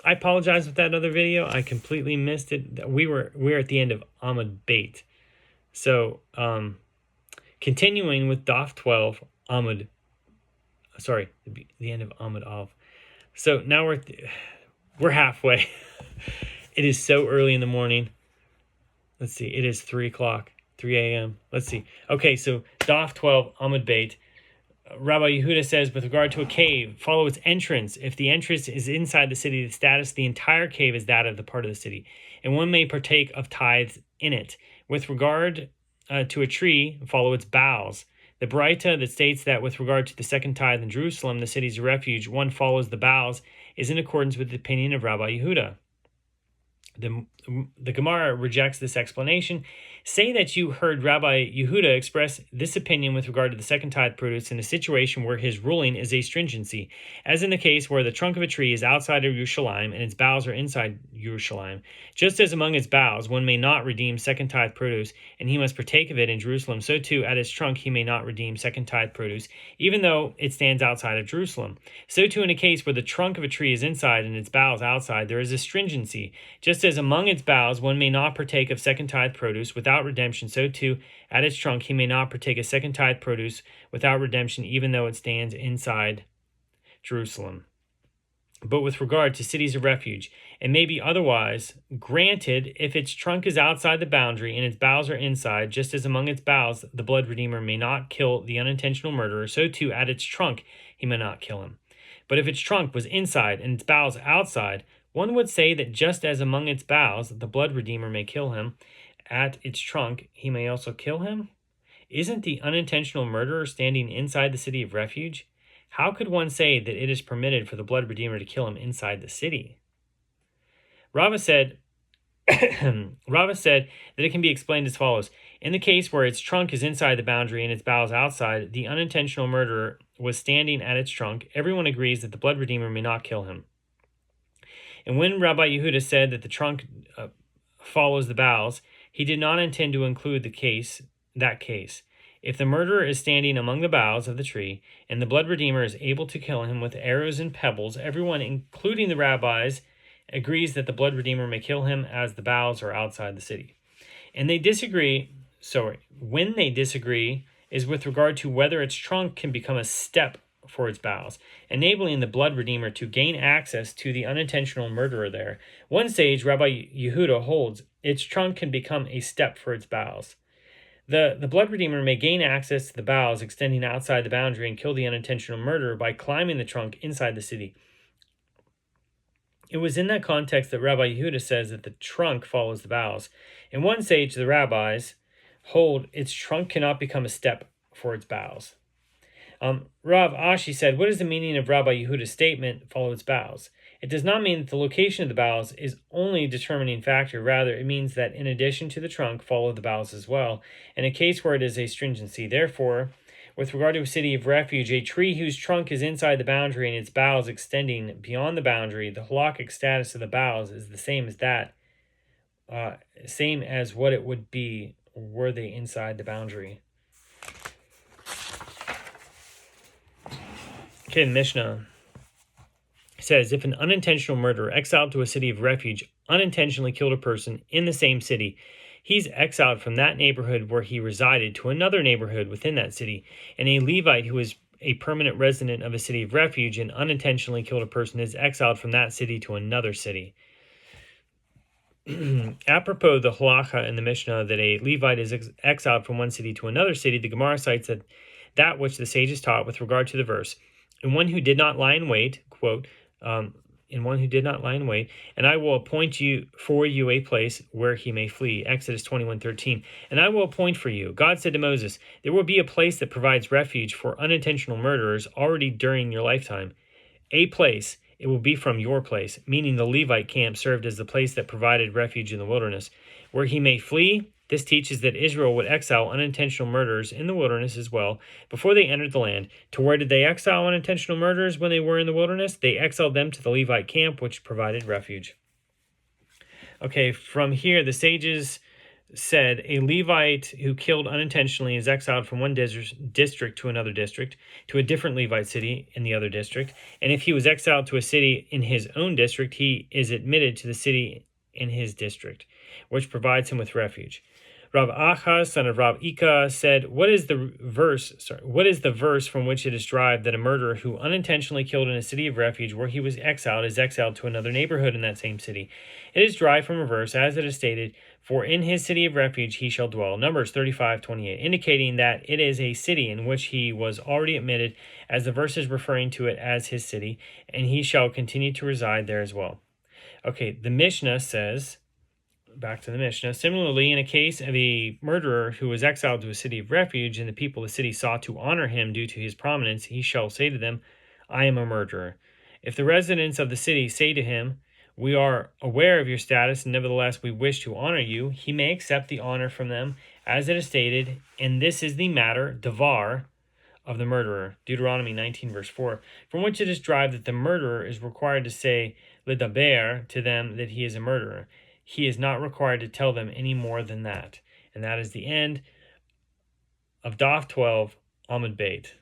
I apologize with that other video. I completely missed it. We're at the end of Amud Beit. So, continuing with Daf 12, the end of Amud Av. So now we're halfway. It is so early in the morning. Let's see. It is 3 a.m. Let's see. Okay, so Daf 12, Amud Beit. Rabbi Yehuda says, with regard to a cave, follow its entrance. If the entrance is inside the city, the status of the entire cave is that of the part of the city, and one may partake of tithes in it. With regard to a tree, follow its boughs. The Baraita that states that with regard to the second tithe in Jerusalem, the city's refuge, one follows the boughs, is in accordance with the opinion of Rabbi Yehuda. The Gemara rejects this explanation. Say that you heard Rabbi Yehuda express this opinion with regard to the second tithe produce in a situation where his ruling is a stringency, as in the case where the trunk of a tree is outside of Yerushalayim and its boughs are inside Yerushalayim. Just as among its boughs one may not redeem second tithe produce, and he must partake of it in Jerusalem, so too at its trunk he may not redeem second tithe produce, even though it stands outside of Jerusalem. So too in a case where the trunk of a tree is inside and its boughs outside, there is a stringency. Just as among its boughs one may not partake of second tithe produce without redemption, so too at its trunk he may not partake of second tithe produce without redemption, even though it stands inside Jerusalem. But with regard to cities of refuge, it may be otherwise. Granted, if its trunk is outside the boundary and its boughs are inside, just as among its boughs the blood redeemer may not kill the unintentional murderer, so too at its trunk he may not kill him. But if its trunk was inside and its boughs outside, one would say that just as among its boughs the blood redeemer may kill him, at its trunk he may also kill him. Isn't the unintentional murderer standing inside the city of refuge? How could one say that it is permitted for the blood redeemer to kill him inside the city? Rava said that it can be explained as follows. In the case where its trunk is inside the boundary and its boughs outside, the unintentional murderer was standing at its trunk. Everyone agrees that the blood redeemer may not kill him. And when Rabbi Yehuda said that the trunk follows the boughs, he did not intend to include that case. If the murderer is standing among the boughs of the tree, and the blood redeemer is able to kill him with arrows and pebbles, everyone, including the rabbis, agrees that the blood redeemer may kill him as the boughs are outside the city. And when they disagree is with regard to whether its trunk can become a step for its boughs, enabling the blood redeemer to gain access to the unintentional murderer there. One sage, Rabbi Yehuda, holds its trunk can become a step for its boughs. The blood redeemer may gain access to the boughs extending outside the boundary and kill the unintentional murderer by climbing the trunk inside the city. It was in that context that Rabbi Yehuda says that the trunk follows the boughs. In one sage, the rabbis hold its trunk cannot become a step for its boughs. Rav Ashi said, what is the meaning of Rabbi Yehuda's statement, follow its boughs? It does not mean that the location of the boughs is only a determining factor. Rather, it means that in addition to the trunk, follow the boughs as well, in a case where it is a stringency. Therefore, with regard to a city of refuge, a tree whose trunk is inside the boundary and its boughs extending beyond the boundary, the halakhic status of the boughs is the same as what it would be were they inside the boundary. Okay, the Mishnah says, if an unintentional murderer exiled to a city of refuge unintentionally killed a person in the same city, he's exiled from that neighborhood where he resided to another neighborhood within that city. And a Levite who is a permanent resident of a city of refuge and unintentionally killed a person is exiled from that city to another city. Apropos the halacha in the Mishnah that a Levite is exiled from one city to another city, the Gemara cites that which the sages taught with regard to the verse. And one who did not lie in wait, quote, and I will appoint for you a place where he may flee. Exodus 21:13. And I will appoint for you. God said to Moses, there will be a place that provides refuge for unintentional murderers already during your lifetime. A place, it will be from your place, meaning the Levite camp served as the place that provided refuge in the wilderness. Where he may flee, this teaches that Israel would exile unintentional murderers in the wilderness as well before they entered the land. To where did they exile unintentional murderers when they were in the wilderness? They exiled them to the Levite camp, which provided refuge. Okay, from here, the sages said, a Levite who killed unintentionally is exiled from one district to another district, to a different Levite city in the other district. And if he was exiled to a city in his own district, he is admitted to the city in his district, which provides him with refuge. Rav Achaz, son of Rav Ika, said, What is the verse from which it is derived that a murderer who unintentionally killed in a city of refuge where he was exiled is exiled to another neighborhood in that same city? It is derived from a verse, as it is stated, For in his city of refuge he shall dwell. Numbers 35:28, indicating that it is a city in which he was already admitted, as the verse is referring to it as his city, and he shall continue to reside there as well. Okay, the Mishnah says, back to the Mishnah, similarly, in a case of a murderer who was exiled to a city of refuge and the people of the city sought to honor him due to his prominence, he shall say to them, I am a murderer. If the residents of the city say to him, We are aware of your status, and nevertheless we wish to honor you, he may accept the honor from them, as it is stated, and this is the matter, davar, of the murderer, Deuteronomy 19, verse 4, from which it is derived that the murderer is required to say, ledaber, to them that he is a murderer. He is not required to tell them any more than that. And that is the end of Daf 12, Amud Beit.